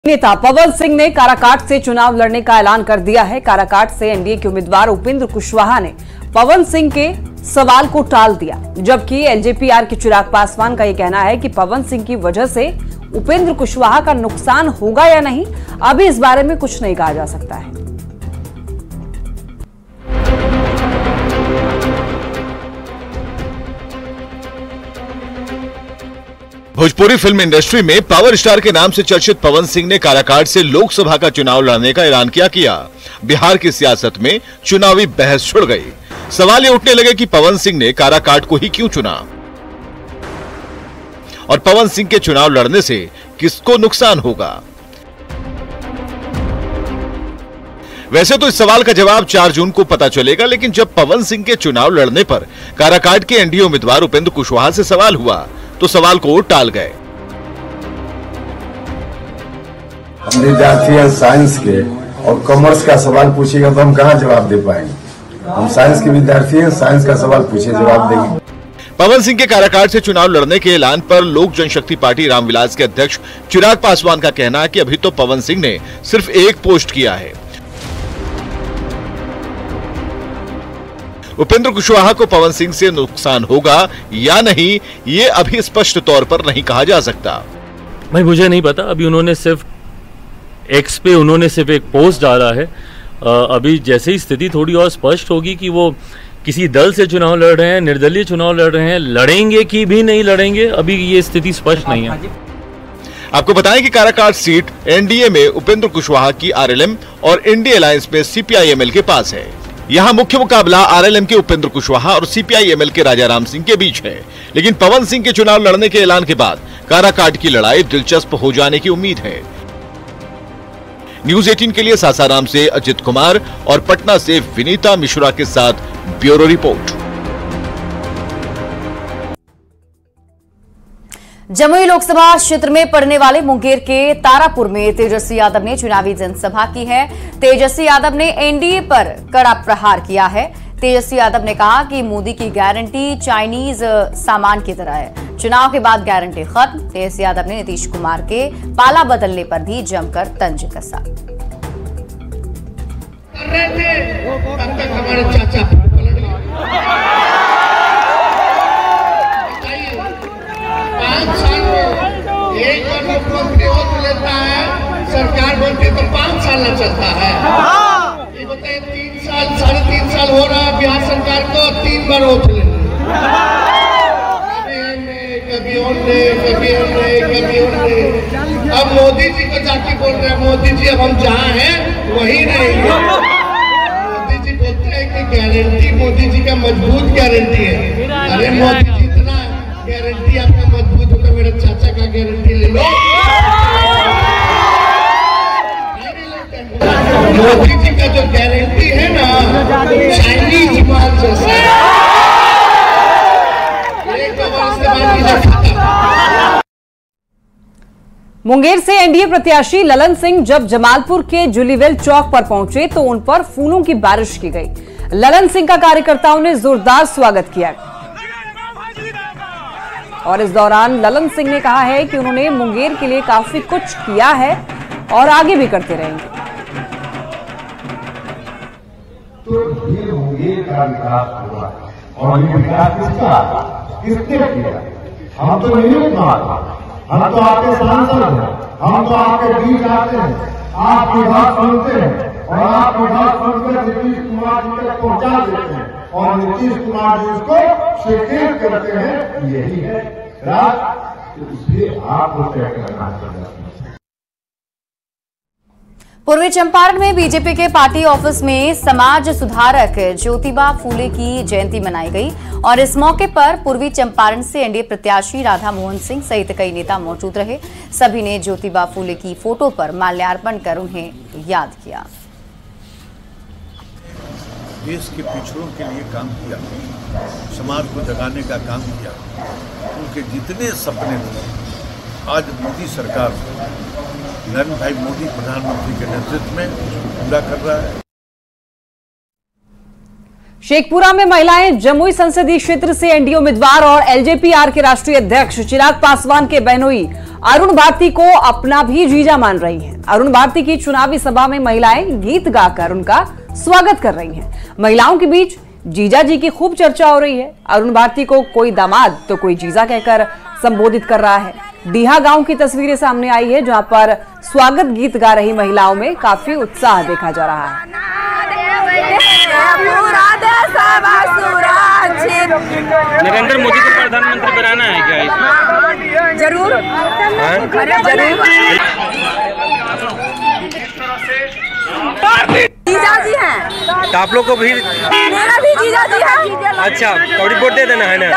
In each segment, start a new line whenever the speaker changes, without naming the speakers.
नेता पवन सिंह ने काराकाट से चुनाव लड़ने का ऐलान कर दिया है। काराकाट से एनडीए के उम्मीदवार उपेंद्र कुशवाहा ने पवन सिंह के सवाल को टाल दिया, जबकि एलजेपीआर के चिराग पासवान का यह कहना है कि पवन सिंह की वजह से उपेंद्र कुशवाहा का नुकसान होगा या नहीं, अभी इस बारे में कुछ नहीं कहा जा सकता है।
भोजपुरी फिल्म इंडस्ट्री में पावर स्टार के नाम से चर्चित पवन सिंह ने काराकाट से लोकसभा का चुनाव लड़ने का ऐलान किया। बिहार की सियासत में चुनावी बहस छिड़ गई। सवाल ये उठने लगे कि पवन सिंह ने काराकाट को ही क्यों चुना और पवन सिंह के चुनाव लड़ने से किसको नुकसान होगा। वैसे तो इस सवाल का जवाब 4 जून को पता चलेगा, लेकिन जब पवन सिंह के चुनाव लड़ने पर काराकाट के एनडीए उम्मीदवार उपेंद्र कुशवाहा से सवाल हुआ तो सवाल को टाल गए।
हम विद्यार्थी हैं साइंस के और कॉमर्स का सवाल पूछेगा तो हम कहां जवाब दे पाएंगे। हम साइंस के विद्यार्थी हैं, साइंस का सवाल पूछे जवाब देंगे।
पवन सिंह के काराकाट से चुनाव लड़ने के ऐलान पर लोक जनशक्ति पार्टी रामविलास के अध्यक्ष चिराग पासवान का कहना है कि अभी तो पवन सिंह ने सिर्फ एक पोस्ट किया है। उपेंद्र कुशवाहा को पवन सिंह से नुकसान होगा या नहीं, ये अभी स्पष्ट तौर पर नहीं कहा जा सकता।
भाई मुझे नहीं पता, अभी उन्होंने सिर्फ एक्स पे एक पोस्ट डाला है। अभी जैसे ही स्थिति थोड़ी और स्पष्ट होगी कि वो किसी दल से चुनाव लड़ रहे हैं, निर्दलीय चुनाव लड़ रहे हैं, लड़ेंगे कि भी नहीं लड़ेंगे, अभी ये स्थिति स्पष्ट नहीं है।
आपको बताएं कि काराकाट सीट एनडीए में उपेंद्र कुशवाहा की आरएलएम और इंडिया अलायंस में सीपीआईएमएल के पास है। यहां मुख्य मुकाबला आरएलएम के उपेंद्र कुशवाहा और सीपीआईएमएल के राजाराम सिंह के बीच है, लेकिन पवन सिंह के चुनाव लड़ने के ऐलान के बाद काराकाट की लड़ाई दिलचस्प हो जाने की उम्मीद है। न्यूज़ 18 के लिए सासाराम से अजित कुमार और पटना से विनीता मिश्रा के साथ ब्यूरो रिपोर्ट।
जमुई लोकसभा क्षेत्र में पड़ने वाले मुंगेर के तारापुर में तेजस्वी यादव ने चुनावी जनसभा की है। तेजस्वी यादव ने एनडीए पर कड़ा प्रहार किया है। तेजस्वी यादव ने कहा कि मोदी की गारंटी चाइनीज सामान की तरह है, चुनाव के बाद गारंटी खत्म। तेजस्वी यादव ने नीतीश कुमार के पाला बदलने पर भी जमकर तंज कसा।
एक बार मुख्यमंत्री हो लेता है, सरकार बनती तो 5 साल न चलता है। ये बताइए 3 साल 3.5 साल हो रहा है बिहार सरकार को, 3 बार हो चले, कभी अब मोदी जी को जाके बोल रहे हैं, मोदी जी अब हम जहाँ हैं वही रहेंगे। मोदी जी बोलते हैं कि गारंटी मोदी जी का मजबूत गारंटी है। अरे मोदी जी इतना गारंटी आपका मजबूत होगा, मेरे चाचा का गारंटी ले लो। मोदी जी का जो गारंटी है ना, चाइनीज माल जैसा
मुंगेर से एनडीए प्रत्याशी ललन सिंह जब जमालपुर के जुलीवेल चौक पर पहुंचे तो उन पर फूलों की बारिश की गई। ललन सिंह का कार्यकर्ताओं ने जोरदार स्वागत किया और इस दौरान ललन सिंह ने कहा है कि उन्होंने मुंगेर के लिए काफी कुछ किया है और आगे भी करते रहेंगे।
तो ये मुंगेर का विकास हुआ और ये विकास किसने किया? हम तो नियुक्त ना था, हम तो आपके सांसद हैं, हम तो आपके बीच आते हैं, आप विभाग सुनते हैं और आप विभाग सुनकर नीतीश कुमार जी तक पहुंचा देते हैं और नीतीश कुमार जी उसको स्वीकृत करते हैं। यही है राज, तो इसलिए आपको तय करना चाहिए।
पूर्वी चंपारण में बीजेपी के पार्टी ऑफिस में समाज सुधारक ज्योतिबा फूले की जयंती मनाई गई और इस मौके पर पूर्वी चंपारण से एनडीए प्रत्याशी राधा मोहन सिंह सहित कई नेता मौजूद रहे। सभी ने ज्योतिबा फूले की फोटो पर माल्यार्पण कर उन्हें याद किया।
देश के पिछड़ों के लिए काम किया, समाज को जगाने का काम किया, उनके जितने सपने थे आज मोदी सरकार नरेंद्र भाई मोदी प्रधानमंत्री के नेतृत्व में पूरा कर रहा है।
शेखपुरा में महिलाएं जमुई संसदीय क्षेत्र से एनडीए उम्मीदवार और एलजेपीआर के राष्ट्रीय अध्यक्ष चिराग पासवान के बहनोई अरुण भारती को अपना भी जीजा मान रही हैं। अरुण भारती की चुनावी सभा में महिलाएं गीत गाकर उनका स्वागत कर रही हैं। महिलाओं के बीच जीजा जी की खूब चर्चा हो रही है। अरुण भारती को कोई दामाद तो कोई जीजा कहकर संबोधित कर रहा है। डीहा गांव की तस्वीरें सामने आई है, जहां पर स्वागत गीत गा रही महिलाओं में काफी उत्साह देखा जा रहा है।
नरेंद्र मोदी को प्रधानमंत्री बनाना है क्या?
जरूर जीजा जी हैं।
तो आप लोग को भी
मेरा भी जीजा जी है।
अच्छा, तो रिपोर्ट दे देना है ना।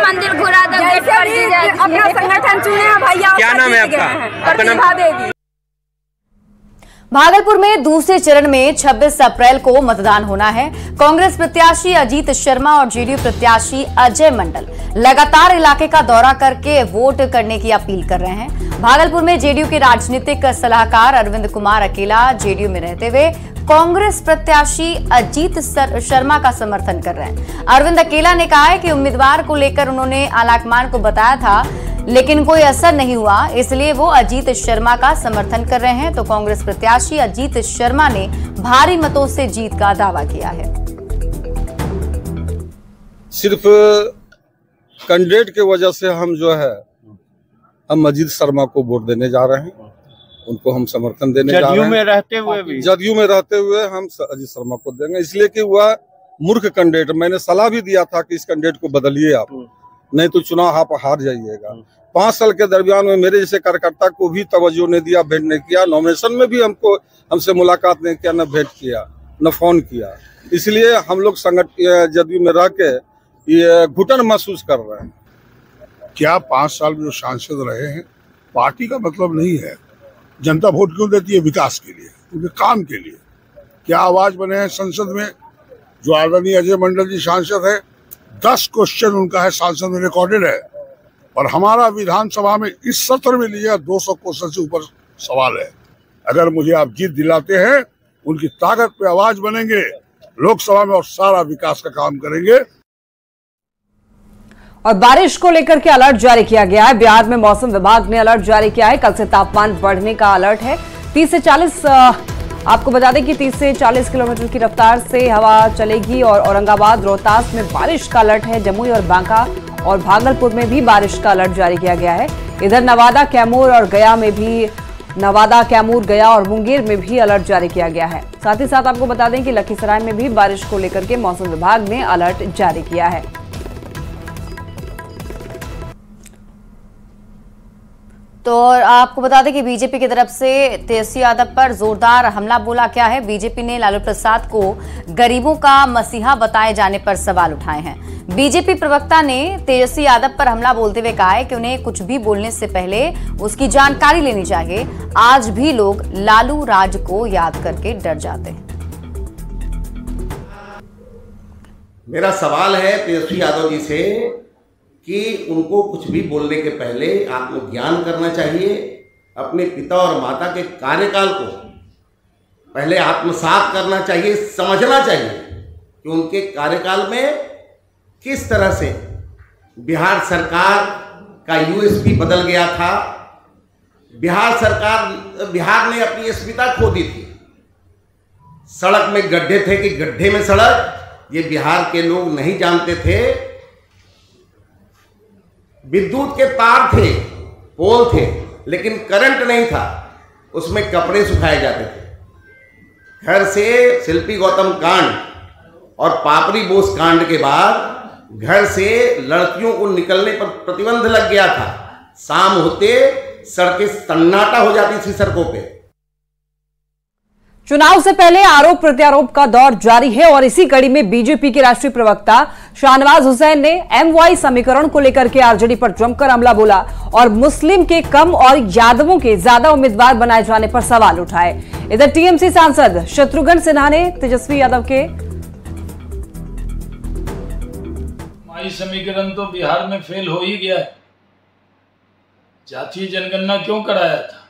मंदिर घुरा दो। अपना संगठन चुने हैं भैया।
क्या नाम है आपका? आपका नाम?
भागलपुर में दूसरे चरण में 26 अप्रैल को मतदान होना है। कांग्रेस प्रत्याशी अजीत शर्मा और जेडीयू प्रत्याशी अजय मंडल लगातार इलाके का दौरा करके वोट करने की अपील कर रहे हैं। भागलपुर में जेडीयू के राजनीतिक सलाहकार अरविंद कुमार अकेला जेडीयू में रहते हुए कांग्रेस प्रत्याशी अजीत शर्मा का समर्थन कर रहे हैं। अरविंद अकेला ने कहा है कि उम्मीदवार को लेकर उन्होंने आलाकमान को बताया था, लेकिन कोई असर नहीं हुआ, इसलिए वो अजीत शर्मा का समर्थन कर रहे हैं। तो कांग्रेस प्रत्याशी अजीत शर्मा ने भारी मतों से जीत का दावा किया है।
सिर्फ कैंडिडेट के वजह से हम हम अजीत शर्मा को वोट देने जा रहे हैं। उनको हम समर्थन देने जा रहे हैं। जदयू में रहते हुए हम अजीत शर्मा को देंगे, इसलिए कि वह मूर्ख कैंडिडेट। मैंने सलाह भी दिया था कि इस कैंडिडेट को बदलिए आप, नहीं तो चुनाव आप हार जाइएगा। 5 साल के दरमियान में मेरे जैसे कार्यकर्ता को भी तवज्जो नहीं दिया, भेंट नहीं किया। नॉमिनेशन में भी हमसे मुलाकात नहीं किया, न भेंट किया, न फोन किया। इसलिए हम लोग जदयू में रह के ये घुटन महसूस कर रहे हैं।
क्या 5 साल में जो सांसद रहे हैं, पार्टी का मतलब नहीं है। जनता वोट क्यों देती है? विकास के लिए, उनके काम के लिए। क्या आवाज बने हैं संसद में? जो आदरणीय अजय मंडल जी सांसद है, 10 क्वेश्चन उनका है सांसद में रिकॉर्डेड है। और हमारा विधानसभा में इस सत्र में लिया 200 क्वेश्चन से ऊपर सवाल है। अगर मुझे आप जीत दिलाते हैं, उनकी ताकत पे आवाज बनेंगे लोकसभा में और सारा विकास का काम करेंगे।
और बारिश को लेकर के अलर्ट जारी किया गया है। बिहार में मौसम विभाग ने अलर्ट जारी किया है। कल से तापमान बढ़ने का अलर्ट है। 30 से 40 आपको बता दें कि 30 से 40 किलोमीटर की रफ्तार से हवा चलेगी। और औरंगाबाद, रोहतास में बारिश का अलर्ट है। जमुई और बांका और भागलपुर में भी बारिश का अलर्ट जारी किया गया है। इधर नवादा, कैमूर और गया में भी गया और मुंगेर में भी अलर्ट जारी किया गया है। साथ ही साथ आपको बता दें कि लखीसराय में भी बारिश को लेकर के मौसम विभाग ने अलर्ट जारी किया है।
तो आपको बता दें कि बीजेपी की तरफ से तेजस्वी यादव पर जोरदार हमला बोला क्या है। बीजेपी ने लालू प्रसाद को गरीबों का मसीहा बताए जाने पर सवाल उठाए हैं। बीजेपी प्रवक्ता ने तेजस्वी यादव पर हमला बोलते हुए कहा है कि उन्हें कुछ भी बोलने से पहले उसकी जानकारी लेनी चाहिए। आज भी लोग लालू राज को याद करके डर जाते हैं।
मेरा सवाल है तेजस्वी यादव जी से कि उनको कुछ भी बोलने के पहले आत्मज्ञान करना चाहिए। अपने पिता और माता के कार्यकाल को पहले आत्मसात करना चाहिए, समझना चाहिए कि उनके कार्यकाल में किस तरह से बिहार सरकार का यूएसपी बदल गया था। बिहार ने अपनी अस्मिता खो दी थी। सड़क में गड्ढे थे कि गड्ढे में सड़क, ये बिहार के लोग नहीं जानते थे। विद्युत के तार थे, पोल थे, लेकिन करंट नहीं था। उसमें कपड़े सुखाए जाते थे। घर से शिल्पी गौतम कांड और पापड़ी बोस कांड के बाद घर से लड़कियों को निकलने पर प्रतिबंध लग गया था। शाम होते सड़कें सन्नाटा हो जाती थी सड़कों पे।
चुनाव से पहले आरोप प्रत्यारोप का दौर जारी है और इसी कड़ी में बीजेपी के राष्ट्रीय प्रवक्ता शाहनवाज हुसैन ने एमवाई समीकरण को लेकर के आरजेडी पर जमकर हमला बोला और मुस्लिम के कम और यादवों के ज्यादा उम्मीदवार बनाए जाने पर सवाल उठाए। इधर टीएमसी सांसद शत्रुघ्न सिन्हा ने तेजस्वी यादव के
एमवाई समीकरण तो बिहार में फेल हो ही गया है। जातीय जनगणना क्यों कराया था?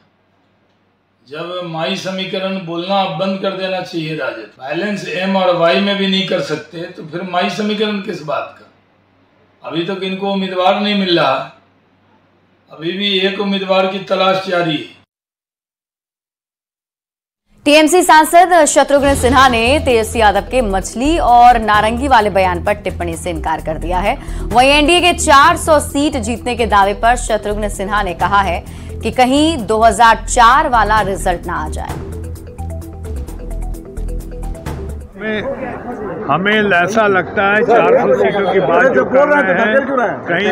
जब माई समीकरण बोलना अब बंद कर देना चाहिए राजद। बैलेंस एम और वाई में भी नहीं कर सकते तो फिर माई समीकरण किस बात का। अभी तक इनको उम्मीदवार नहीं मिल रहा, अभी भी एक उम्मीदवार की तलाश जारी है।
टीएमसी सांसद शत्रुघ्न सिन्हा ने तेजस्वी यादव के मछली और नारंगी वाले बयान पर टिप्पणी से इनकार कर दिया है। वहीं एनडीए के 400 सीट जीतने के दावे पर शत्रुघ्न सिन्हा ने कहा है कि कहीं 2004 वाला रिजल्ट ना आ जाए।
हमें ऐसा लगता है 400 सीटों की बात जो कर रहे हैं कहीं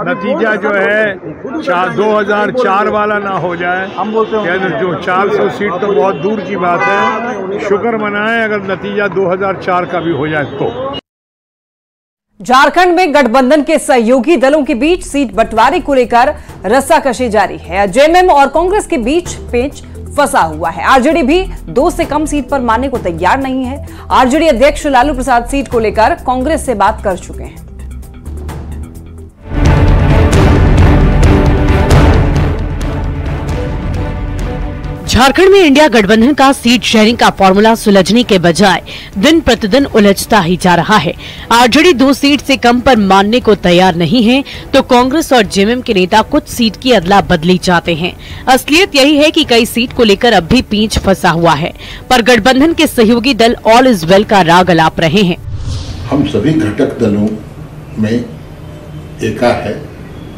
नतीजा जो है 2004 वाला ना हो जाए। जो 400 सीट तो बहुत दूर की बात है, शुक्र मनाएं अगर नतीजा 2004 का भी हो जाए तो।
झारखंड में गठबंधन के सहयोगी दलों के बीच सीट बंटवारे को लेकर रस्साकशी जारी है। जेएमएम और कांग्रेस के बीच पेच फंसा हुआ है। आरजेडी भी 2 से कम सीट पर मानने को तैयार नहीं है। आरजेडी अध्यक्ष लालू प्रसाद सीट को लेकर कांग्रेस से बात कर चुके हैं।
झारखंड में इंडिया गठबंधन का सीट शेयरिंग का फॉर्मूला सुलझने के बजाय दिन प्रतिदिन उलझता ही जा रहा है। आरजेडी 2 सीट से कम पर मानने को तैयार नहीं है तो कांग्रेस और जेएमएम के नेता कुछ सीट की अदला बदली चाहते हैं। असलियत यही है कि कई सीट को लेकर अब भी पेंच फंसा हुआ है, पर गठबंधन के सहयोगी दल ऑल इज वेल का राग अलाप रहे हैं।
हम सभी घटक दलों में एका है,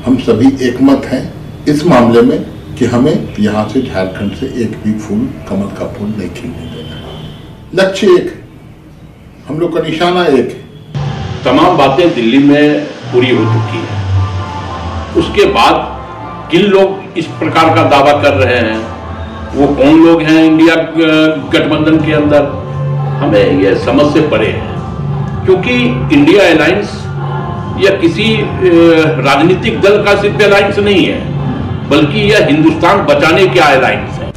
हम सभी एकमत हैं इस मामले में कि हमें यहाँ से झारखंड से एक भी फूल, कमल का फूल नहीं खिलने देना। लक्ष्य एक है, हम लोग का निशाना एक है।
तमाम बातें दिल्ली में पूरी हो चुकी है, उसके बाद किन लोग इस प्रकार का दावा कर रहे हैं, वो कौन लोग हैं इंडिया गठबंधन के अंदर, हमें ये समझ से परे है। क्योंकि इंडिया अलायंस या किसी राजनीतिक दल का सिर्फ अलायंस नहीं है, बल्कि यह हिंदुस्तान बचाने की अलायंस है।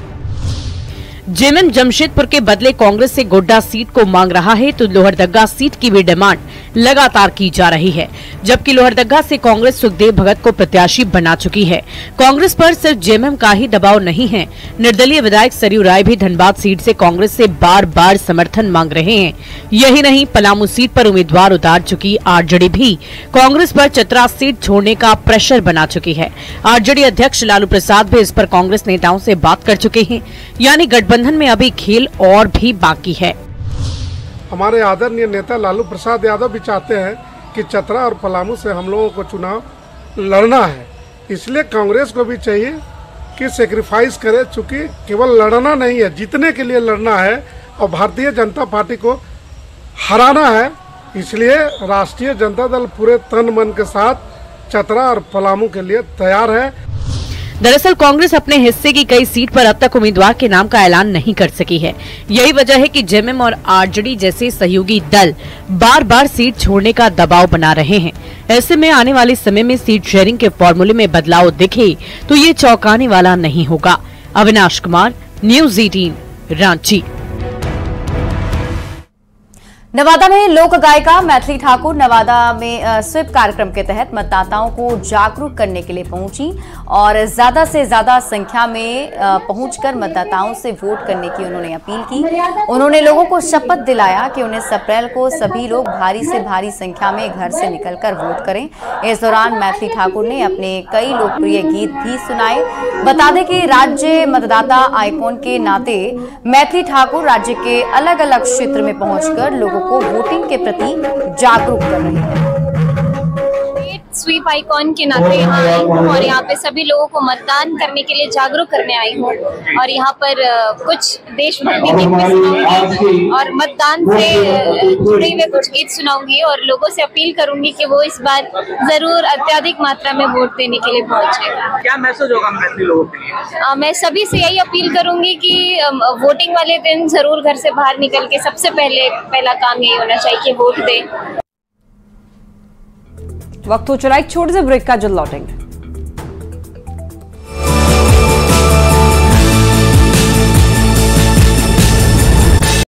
जेएमएम जमशेदपुर के बदले कांग्रेस से गोड्डा सीट को मांग रहा है तो लोहरदगा सीट की भी डिमांड लगातार की जा रही है, जबकि लोहरदगा से कांग्रेस सुखदेव भगत को प्रत्याशी बना चुकी है। कांग्रेस पर सिर्फ जेएमएम का ही दबाव नहीं है, निर्दलीय विधायक सरयू राय भी धनबाद सीट से कांग्रेस से बार बार समर्थन मांग रहे हैं। यही नहीं, पलामू सीट पर उम्मीदवार उतार चुकी आरजेडी भी कांग्रेस पर चतरा सीट छोड़ने का प्रेशर बना चुकी है। आरजेडी अध्यक्ष लालू प्रसाद भी इस पर कांग्रेस नेताओं से बात कर चुके हैं, यानी गठबंधन में अभी खेल और भी बाकी है।
हमारे आदरणीय नेता लालू प्रसाद यादव भी चाहते हैं कि चतरा और पलामू से हम लोगों को चुनाव लड़ना है, इसलिए कांग्रेस को भी चाहिए कि सेक्रीफाइस करे, चूंकि केवल लड़ना नहीं है, जीतने के लिए लड़ना है और भारतीय जनता पार्टी को हराना है। इसलिए राष्ट्रीय जनता दल पूरे तन मन के साथ चतरा और पलामू के लिए तैयार है।
दरअसल कांग्रेस अपने हिस्से की कई सीट पर अब तक उम्मीदवार के नाम का ऐलान नहीं कर सकी है। यही वजह है कि जेएमएम और आरजेडी जैसे सहयोगी दल बार बार सीट छोड़ने का दबाव बना रहे हैं। ऐसे में आने वाले समय में सीट शेयरिंग के फॉर्मूले में बदलाव दिखे तो ये चौंकाने वाला नहीं होगा। अविनाश कुमार, न्यूज़ 18, रांची।
नवादा में लोक गायिका मैथिली ठाकुर नवादा में स्वीप कार्यक्रम के तहत मतदाताओं को जागरूक करने के लिए पहुंची और ज्यादा से ज्यादा संख्या में पहुंचकर मतदाताओं से वोट करने की उन्होंने अपील की। उन्होंने लोगों को शपथ दिलाया कि 19 अप्रैल को सभी लोग भारी से भारी संख्या में घर से निकलकर वोट करें। इस दौरान मैथिली ठाकुर ने अपने कई लोकप्रिय गीत भी सुनाए। बता दें कि राज्य मतदाता आइकॉन के नाते मैथिली ठाकुर राज्य के अलग अलग क्षेत्र में पहुंचकर लोगों को वोटिंग के प्रति जागरूक कर रही है।
स्वीप आइकॉन के नाते यहाँ आई हूँ और यहाँ पे सभी लोगों को मतदान करने के लिए जागरूक करने आई हूँ और यहाँ पर कुछ देशभक्ति गीत भी सुनाऊंगी और मतदान से जुड़े हुए कुछ गीत सुनाऊंगी और लोगों से अपील करूंगी कि वो इस बार जरूर अत्यधिक मात्रा में वोट देने के लिए पहुँचे।
क्या मैसेज होगा मैथिली लोगों के लिए?
मैं सभी से यही अपील करूंगी कि वोटिंग वाले दिन जरूर घर से बाहर निकल के सबसे पहला काम यही होना चाहिए कि वोट दें।
वक्त हो चला एक छोटे से ब्रेक का, जल्द लौटेंगे।